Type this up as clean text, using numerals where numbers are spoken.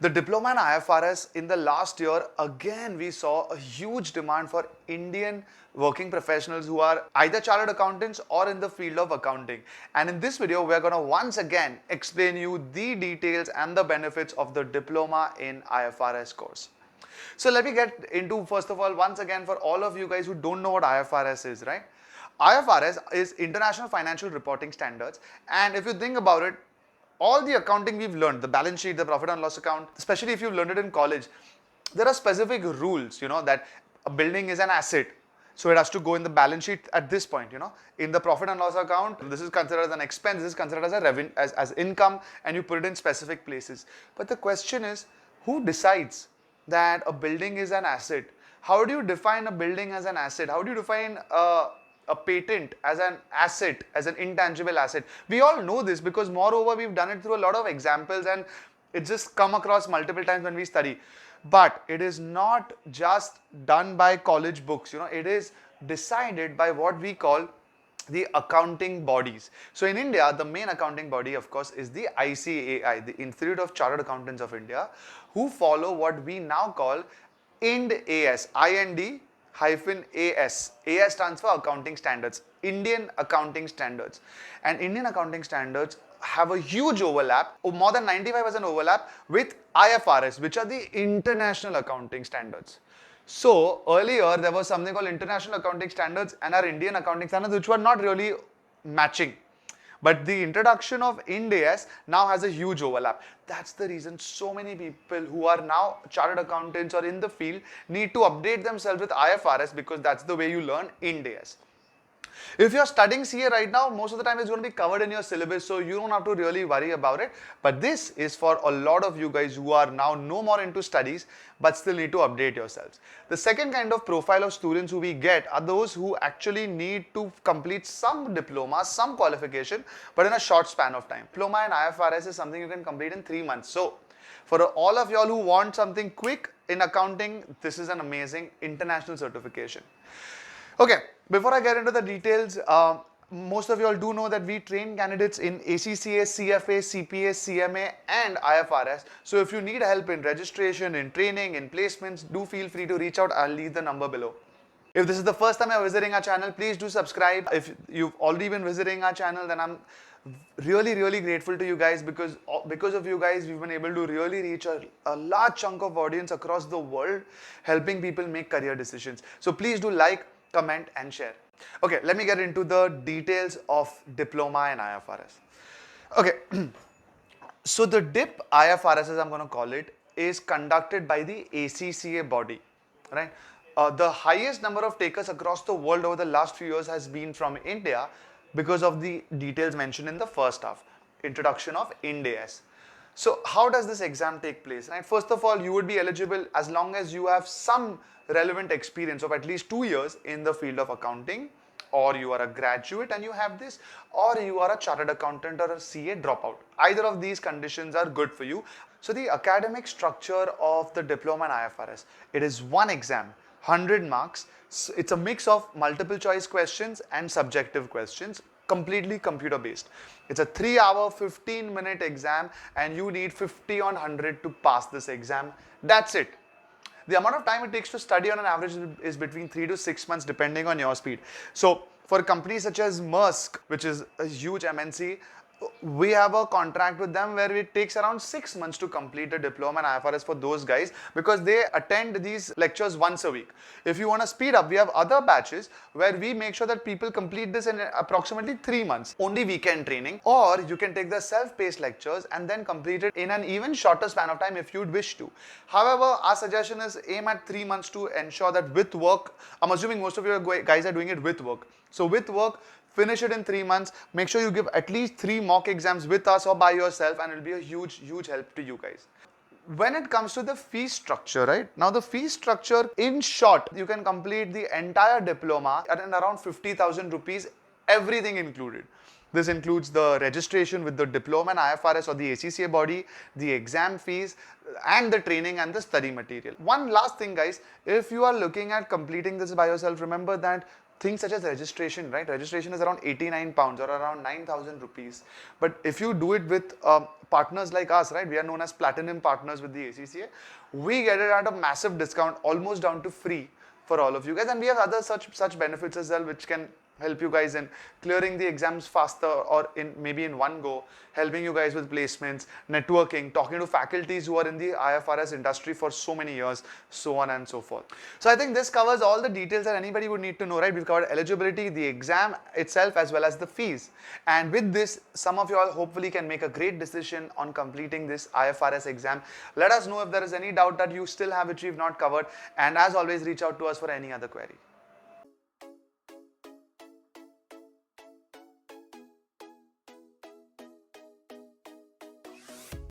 The diploma in IFRS in the last year, again, we saw a huge demand for Indian working professionals who are either chartered accountants or in the field of accounting. And in this video, we're going to once again explain you the details and the benefits of the diploma in IFRS course. So let me get into, first of all, once again, for all of you guys who don't know what IFRS is, right? IFRS is International Financial Reporting Standards, and if you think about it, all the accounting we've learned, the balance sheet, the profit and loss account, especially if you've learned it in college, there are specific rules, that a building is an asset. So it has to go in the balance sheet at this point, In the profit and loss account, this is considered as an expense, this is considered as a revenue, as income, and you put it in specific places. But the question is, who decides that a building is an asset? How do you define a building as an asset? How do you define a patent as an asset, as an intangible asset? We all know this because moreover we've done it through a lot of examples and it's just come across multiple times when we study. But it is not just done by college books, it is decided by what we call the accounting bodies. So in India, the main accounting body, of course, is the ICAI, the Institute of Chartered Accountants of India, who follow what we now call IND AS, IND-AS. AS stands for Accounting Standards, Indian Accounting Standards. And Indian Accounting Standards have a huge overlap, more than 95% overlap with IFRS, which are the International Accounting Standards. So earlier there was something called International Accounting Standards and our Indian Accounting Standards, which were not really matching. But the introduction of IND AS now has a huge overlap. That's the reason so many people who are now chartered accountants or in the field need to update themselves with IFRS, because that's the way you learn IND AS. If you're studying CA right now, most of the time it's going to be covered in your syllabus, so you don't have to really worry about it. But this is for a lot of you guys who are now no more into studies but still need to update yourselves. The second kind of profile of students who we get are those who actually need to complete some diploma, some qualification, but in a short span of time. Diploma in IFRS is something you can complete in 3 months. So for all of y'all who want something quick in accounting, this is an amazing international certification. Okay, before I get into the details, most of you all do know that we train candidates in ACCA, CFA, CPA, CMA and IFRS. So if you need help in registration, in training, in placements, do feel free to reach out. I'll leave the number below. If this is the first time you're visiting our channel, please do subscribe. If you've already been visiting our channel, then I'm really grateful to you guys, because of you guys, we've been able to really reach a large chunk of audience across the world, helping people make career decisions. So please do like, comment and share. Okay, let me get into the details of diploma in IFRS. Okay, so the DipIFRS, as I'm going to call it, is conducted by the ACCA body, right? The highest number of takers across the world over the last few years has been from India because of the details mentioned in the first half, introduction of IND AS. So how does this exam take place? Right? First of all, you would be eligible as long as you have some relevant experience of at least 2 years in the field of accounting, or you are a graduate and you have this, or you are a chartered accountant or a CA dropout. Either of these conditions are good for you. So the academic structure of the diploma in IFRS, it is one exam, 100 marks. So it's a mix of multiple choice questions and subjective questions, completely computer based. It's a 3-hour, 15-minute exam and you need 50 on 100 to pass this exam. That's it. The amount of time it takes to study on an average is between 3 to 6 months depending on your speed. So for companies such as Maersk, which is a huge MNC, we have a contract with them where it takes around 6 months to complete a diploma in IFRS for those guys, because they attend these lectures once a week. If you want to speed up, we have other batches where we make sure that people complete this in approximately 3 months, only weekend training, or you can take the self-paced lectures and then complete it in an even shorter span of time if you'd wish to. However, our suggestion is aim at 3 months to ensure that with work, I'm assuming most of you guys are doing it with work. So with work, finish it in 3 months. Make sure you give at least 3 mock exams with us or by yourself, and it will be a huge help to you guys. When it comes to the fee structure, right? Now the fee structure, in short, you can complete the entire diploma at around 50,000 rupees, everything included. This includes the registration with the diploma in IFRS or the ACCA body, the exam fees, and the training and the study material. One last thing, guys, if you are looking at completing this by yourself, remember that things such as registration, right? Registration is around 89 pounds or around 9,000 rupees. But if you do it with partners like us, right? We are known as platinum partners with the ACCA. We get it at a massive discount, almost down to free for all of you guys. And we have other such benefits as well, which can help you guys in clearing the exams faster or in maybe in one go, helping you guys with placements, networking, talking to faculties who are in the IFRS industry for so many years, so on and so forth. So I think this covers all the details that anybody would need to know, right? We've covered eligibility, the exam itself, as well as the fees. And with this, some of you all hopefully can make a great decision on completing this IFRS exam. Let us know if there is any doubt that you still have which we've not covered. And as always, reach out to us for any other query.